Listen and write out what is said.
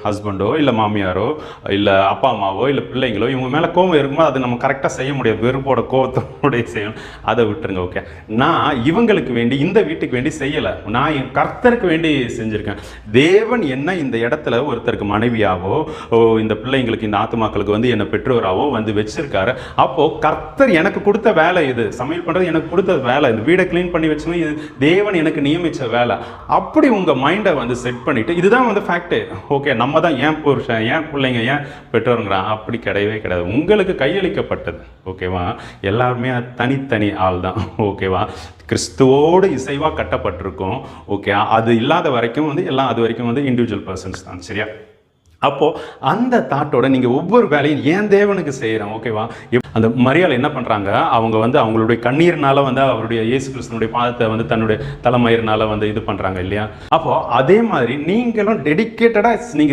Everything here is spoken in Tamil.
ஹஸ்பண்டோ இல்லை மாமியாரோ இல்லை அப்பா அம்மாவோ இல்லை பிள்ளைங்களோ இவங்க மேலே கோவம் இருக்கும்போது அதை நம்ம கரெக்டாக செய்ய முடியாது, வெறுப்போட கோவத்தோடைய செய்யணும், அதை விட்டுருங்க. ஓகே, நான் இவங்களுக்கு வேண்டி இந்த வீட்டுக்கு வேண்டி செய்யலை, நான் என் கர்த்தருக்கு வேண்டி செஞ்சுருக்கேன். தேவன் என்ன இந்த இடத்துல ஒருத்தருக்கு மனைவியாவோ இந்த பிள்ளைங்களுக்கு இந்த ஆத்துமாக்களுக்கு வந்து என்ன பெற்றோராவோ வந்து வச்சிருக்காரு. அப்போ கர்த்தர் எனக்கு கொடுத்த வேலை இது, சமையல் பண்றது எனக்கு கொடுத்த வேலை, இந்த வீடை கிளீன் பண்ணி வச்சுன்னா இது தேவன் எனக்கு நியமிச்ச வேலை. அப்படி உங்க மைண்டை வந்து செட் பண்ணிட்டு இதுதான் வந்து ஃபேக்ட். ஓகே, நம்ம தான் ஏன் புருஷன் ஏன் பிள்ளைங்க ஏன் பெற்றோருங்கிறான், அப்படி கிடையவே கிடையாது. உங்களுக்கு கையளிக்கப்பட்டது. ஓகேவா, எல்லாருமே தனித்தனி ஆள் தான். ஓகேவா, கிறிஸ்துவோடு இசைவா கட்டப்பட்டிருக்கோம். ஓகே, அது இல்லாத வரைக்கும் வந்து எல்லாம் அது வரைக்கும் வந்து இண்டிவிஜுவல் பர்சன்ஸ் தான். சரியா? அப்போது அந்த தாட்டோட நீங்கள் ஒவ்வொரு வேலையும் ஏன் தேவனுக்கு செய்கிறோம். ஓகேவா, அந்த மரியாதை என்ன பண்ணுறாங்க, அவங்க வந்து அவங்களுடைய கண்ணீர்னால வந்து அவருடைய இயேசு கிறிஸ்துனுடைய பாதத்தை வந்து தன்னுடைய தலைமயிர்னால வந்து இது பண்ணுறாங்க இல்லையா. அப்போது அதே மாதிரி நீங்களும் டெடிக்கேட்டடாக நீங்கள்